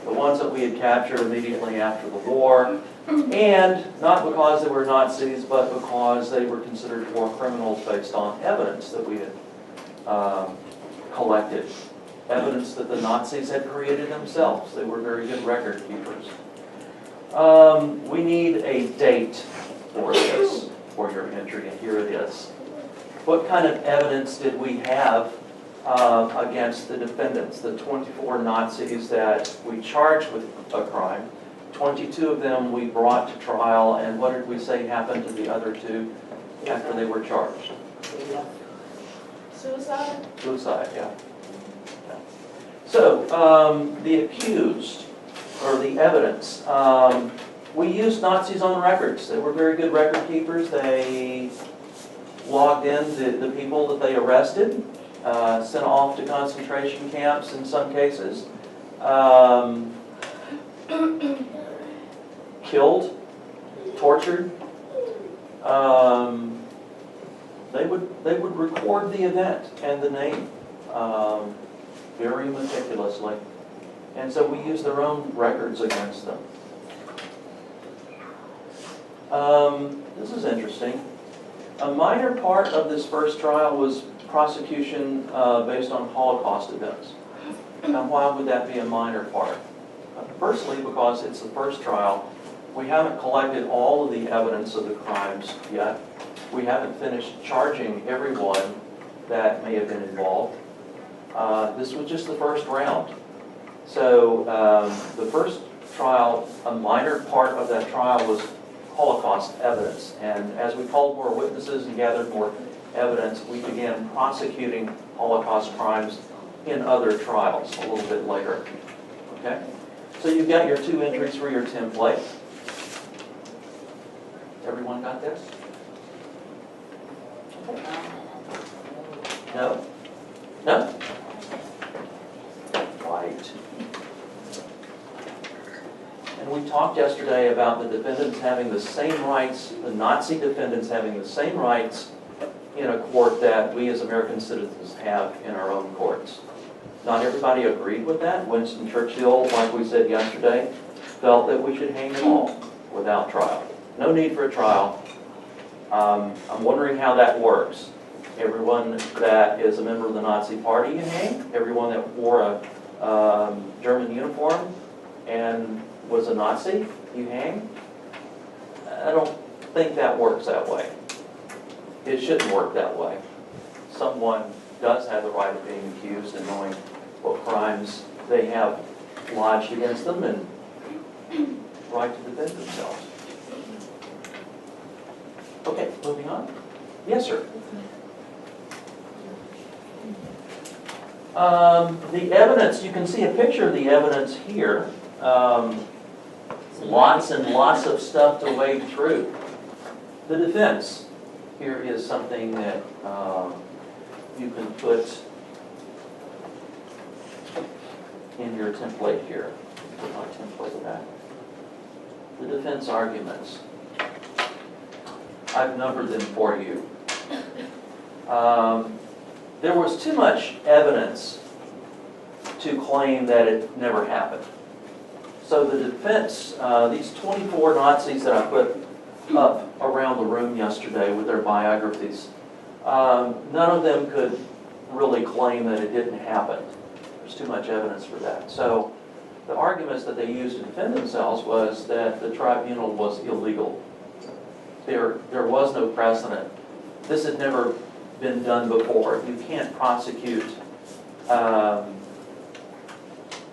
the ones that we had captured immediately after the war, and not because they were Nazis, but because they were considered war criminals based on evidence that we had collected. Evidence that the Nazis had created themselves. They were very good record keepers. We need a date for this, for your entry, and here it is. What kind of evidence did we have against the defendants, the 24 Nazis that we charged with a crime? 22 of them we brought to trial, and what did we say happened to the other 2 after they were charged? Suicide? Suicide, yeah. So, the accused, or the evidence, we used Nazis on records. They were very good record keepers. They logged in the people that they arrested, sent off to concentration camps in some cases, killed, tortured. They would record the event and the name very meticulously, and so we use their own records against them. This is interesting. A minor part of this first trial was prosecution based on Holocaust events. Now, why would that be a minor part? Firstly, because it's the first trial. We haven't collected all of the evidence of the crimes yet. We haven't finished charging everyone that may have been involved. This was just the first round. So the first trial, a minor part of that trial was Holocaust evidence. And as we called more witnesses and gathered more evidence, we began prosecuting Holocaust crimes in other trials a little bit later. Okay? So you've got your 2 entries for your template. Everyone got this? No? No? Right. And we talked yesterday about the defendants having the same rights, the Nazi defendants having the same rights in a court that we as American citizens have in our own courts. Not everybody agreed with that. Winston Churchill, like we said yesterday, felt that we should hang them all without trial. No need for a trial. I'm wondering how that works. Everyone that is a member of the Nazi Party, you hang. Everyone that wore a German uniform and was a Nazi, you hang. I don't think that works that way. It shouldn't work that way. Someone does have the right of being accused and knowing what crimes they have lodged against them and right to defend themselves. Okay, moving on. Yes, sir. The evidence, you can see a picture of the evidence here. Lots and lots of stuff to wade through. The defense. Here is something that you can put in your template here. Put my template of that. The defense arguments. I've numbered them for you. There was too much evidence to claim that it never happened. So the defense, these 24 Nazis that I put up around the room yesterday with their biographies, none of them could really claim that it didn't happen. There's too much evidence for that. So the arguments that they used to defend themselves was that the tribunal was illegal. There was no precedent. This had never been done before. You can't prosecute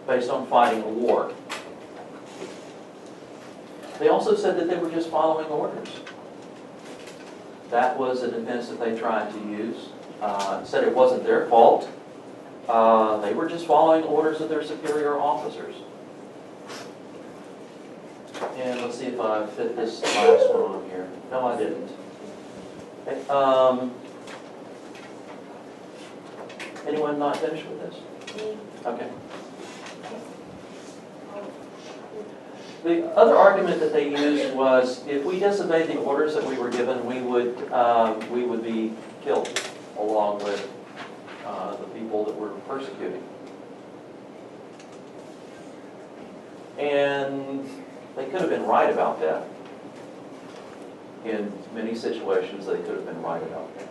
based on fighting a war. They also said that they were just following orders. That was a defense that they tried to use. Said it wasn't their fault. They were just following orders of their superior officers. And let's see if I fit this last one on here. No, I didn't. Okay. Anyone not finished with this? Okay. The other argument that they used was if we disobeyed the orders that we were given, we would be killed along with the people that we're persecuting. And they could have been right about that. In many situations, they could have been right about that.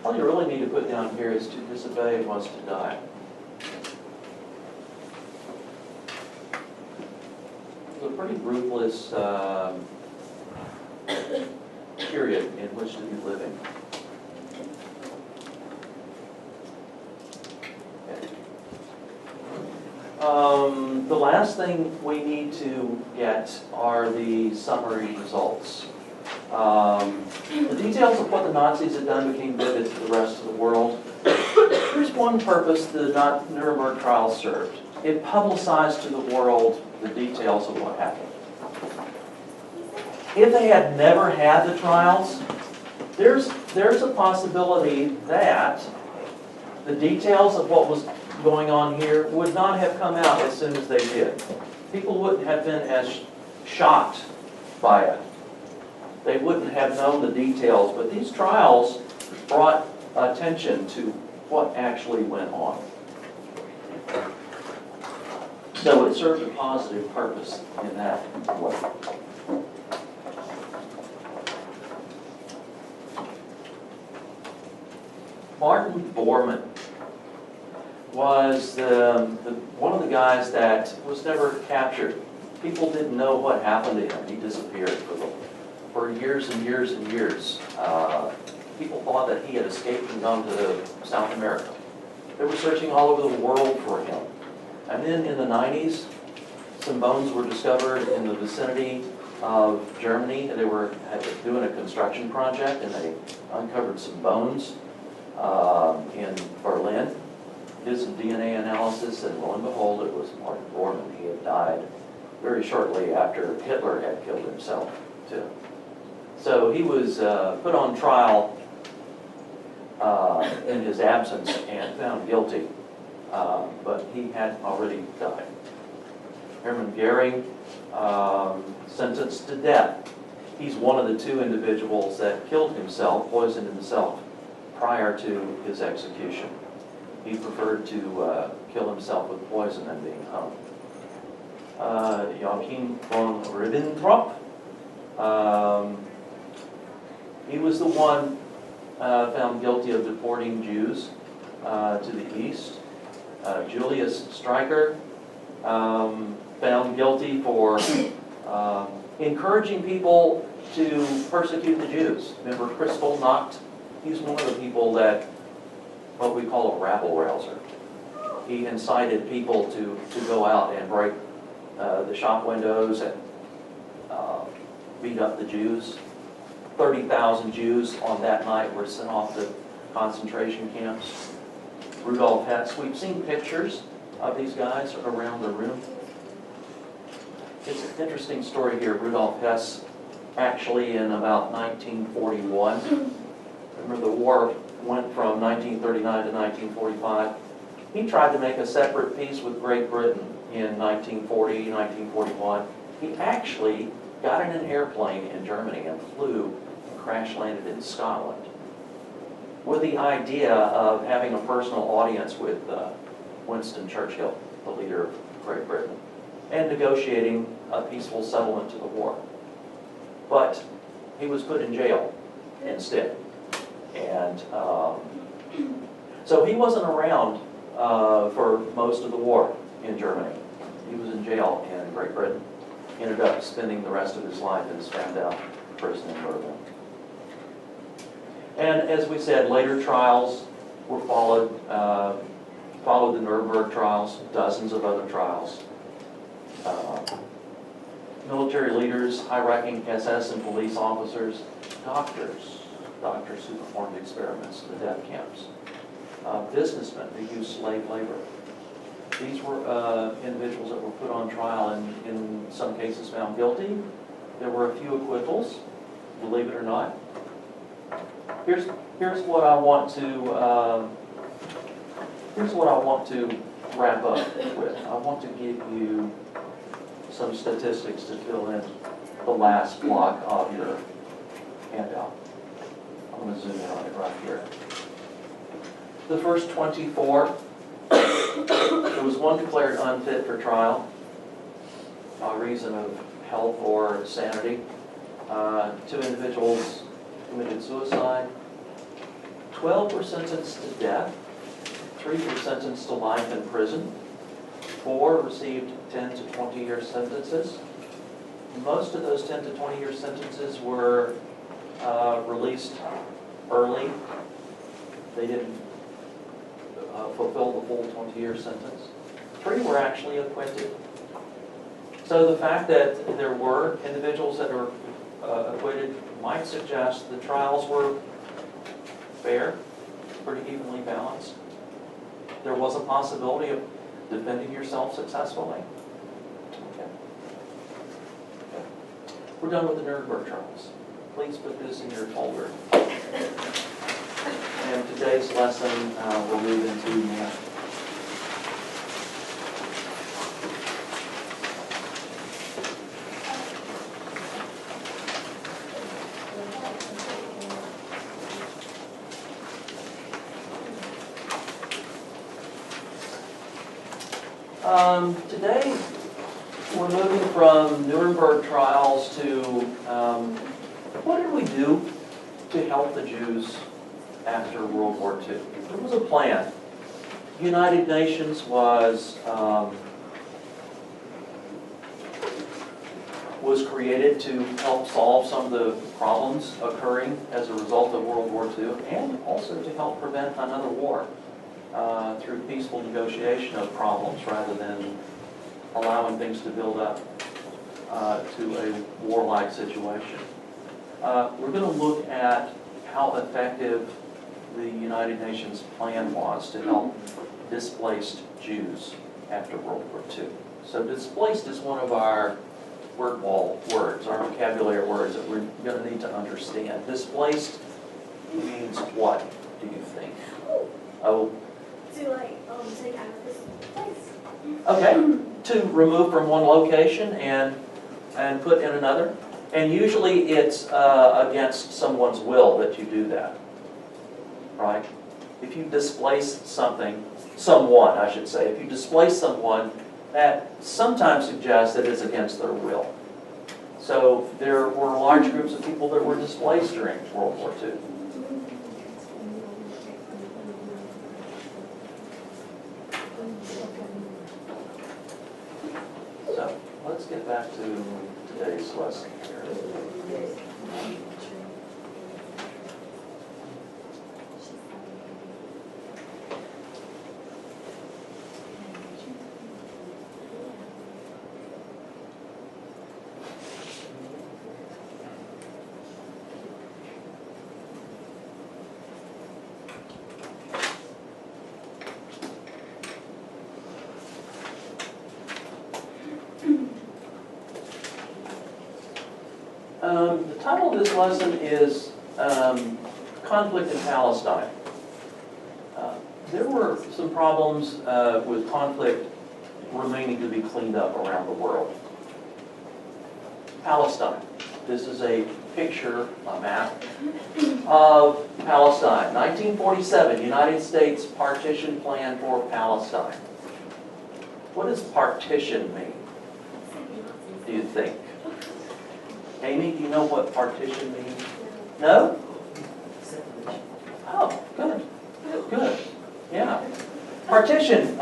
All you really need to put down here is to disobey was to die. It's a pretty ruthless period in which to be living. The last thing we need to get are the summary results. The details of what the Nazis had done became vivid to the rest of the world. Here's one purpose the Nuremberg trial served. It publicized to the world the details of what happened. If they had never had the trials, there's a possibility that the details of what was going on here would not have come out as soon as they did. People wouldn't have been as shocked by it. They wouldn't have known the details, but these trials brought attention to what actually went on. So it served a positive purpose in that way. Martin Bormann was one of the guys that was never captured. People didn't know what happened to him. He disappeared for years and years and years. People thought that he had escaped and gone to South America. They were searching all over the world for him. And then in the 90s, some bones were discovered in the vicinity of Germany. They were doing a construction project, and they uncovered some bones in Berlin. Did some DNA analysis, and lo and behold, it was Martin Bormann. He had died very shortly after Hitler had killed himself, too. So he was put on trial in his absence and found guilty, but he had already died. Hermann Goering, sentenced to death. He's one of the two individuals that killed himself, poisoned himself, prior to his execution. He preferred to kill himself with poison than being hung. Joachim von Ribbentrop, he was the one found guilty of deporting Jews to the east. Julius Streicher, found guilty for encouraging people to persecute the Jews. Remember Kristallnacht? He's one of the people that, what we call a rabble-rouser. He incited people to go out and break the shop windows and beat up the Jews. 30,000 Jews on that night were sent off to concentration camps. Rudolf Hess, we've seen pictures of these guys around the room. It's an interesting story here. Rudolf Hess, actually in about 1941, remember the war went from 1939 to 1945. He tried to make a separate peace with Great Britain in 1940, 1941. He actually got in an airplane in Germany and flew and crash landed in Scotland with the idea of having a personal audience with Winston Churchill, the leader of Great Britain, and negotiating a peaceful settlement to the war. But he was put in jail instead. And so he wasn't around for most of the war in Germany. He was in jail in Great Britain. He ended up spending the rest of his life in Spandau prison in Berlin. And as we said, later trials were followed the Nuremberg trials, dozens of other trials. Military leaders, high-ranking SS and police officers, doctors who performed experiments in the death camps, businessmen who used slave labor. These were individuals that were put on trial and in some cases found guilty. There were a few acquittals, believe it or not. Here's what I want to wrap up with. I want to give you some statistics to fill in the last block of your handout. I'm going to zoom in on it right here. The first 24, there was one declared unfit for trial by reason of health or sanity. 2 individuals committed suicide. 12 were sentenced to death. 3 were sentenced to life in prison. 4 received 10 to 20-year sentences. Most of those 10 to 20-year sentences were released early. They didn't fulfill the full 20-year sentence. 3 were actually acquitted. So the fact that there were individuals that were acquitted might suggest the trials were fair, pretty evenly balanced. There was a possibility of defending yourself successfully. Okay. We're done with the Nuremberg trials. Please put this in your folder. And today's lesson we'll move into math. Today, we're moving from Nuremberg trials to what did we do to help the Jews after World War II? There was a plan. The United Nations was created to help solve some of the problems occurring as a result of World War II, and also to help prevent another war through peaceful negotiation of problems rather than allowing things to build up to a warlike situation. We're going to look at how effective the United Nations plan was to help displaced Jews after World War II. So displaced is one of our word wall words, our vocabulary words that we're going to need to understand. Displaced means what, do you think? Oh. To take out of this place. Okay, to remove from one location and put in another. And usually it's against someone's will that you do that, right? If you displace someone, I should say, if you displace someone, that sometimes suggests that it's against their will. So there were large groups of people that were displaced during World War II. So let's get back to today's lesson here. The title of this lesson is Conflict in Palestine. There were some problems with conflict remaining to be cleaned up around the world. Palestine. This is a picture, a map, of Palestine. 1947, United States partition plan for Palestine. What does partition mean, do you think? Amy, do you know what partition means? No? Oh, good. Good. Yeah. Partition,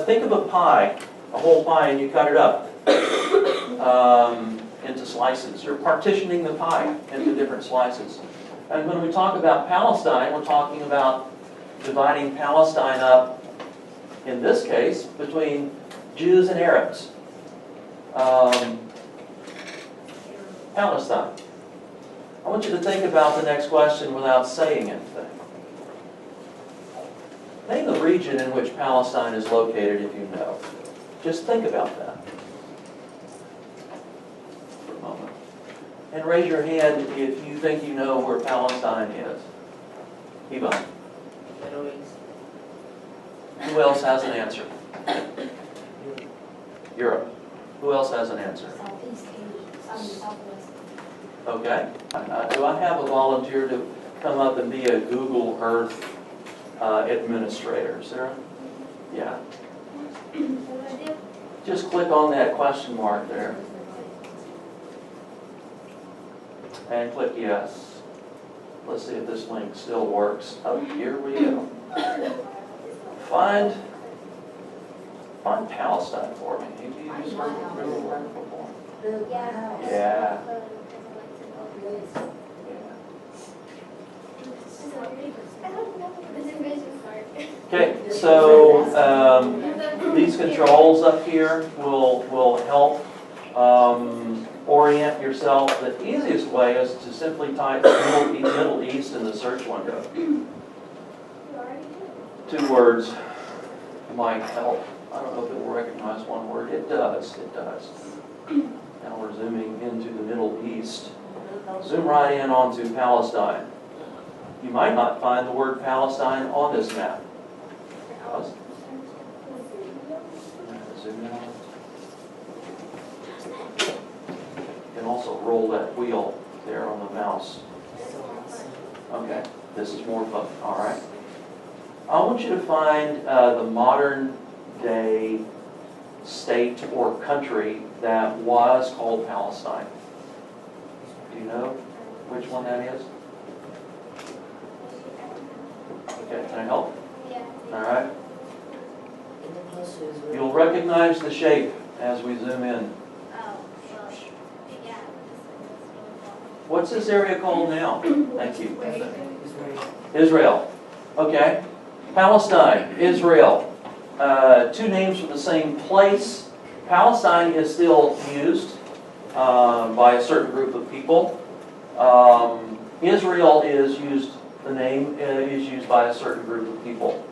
think of a pie, a whole pie, and you cut it up into slices. You're partitioning the pie into different slices. And when we talk about Palestine, we're talking about dividing Palestine up, in this case, between Jews and Arabs. Palestine. I want you to think about the next question without saying anything. Name the region in which Palestine is located if you know. Just think about that for a moment. And raise your hand if you think you know where Palestine is. Yvonne. Middle East. Who else has an answer? Europe. Who else has an answer? Southeast Asia. Southwest. Okay. Do I have a volunteer to come up and be a Google Earth administrator? Sarah? Yeah. Just click on that question mark there. And click yes. Let's see if this link still works. Oh, here we go. Find Palestine for me. Have you used Google Earth before? Yeah. Okay, so these controls up here will help orient yourself. The easiest way is to simply type Middle East in the search window. 2 words might help. I don't know if it will recognize 1 word. It does. It does. Now we're zooming into the Middle East. Zoom right in onto Palestine. You might not find the word Palestine on this map. Zoom in on it. You can also roll that wheel there on the mouse. Okay, this is more fun. All right. I want you to find the modern day state or country that was called Palestine. Do you know which one that is? Okay, can I help? Yeah. All right. You'll recognize the shape as we zoom in. What's this area called now? Thank you. Israel. Okay. Palestine, Israel. 2 names for the same place. Palestine is still used by a certain group of people. Israel is used, the name is used by a certain group of people.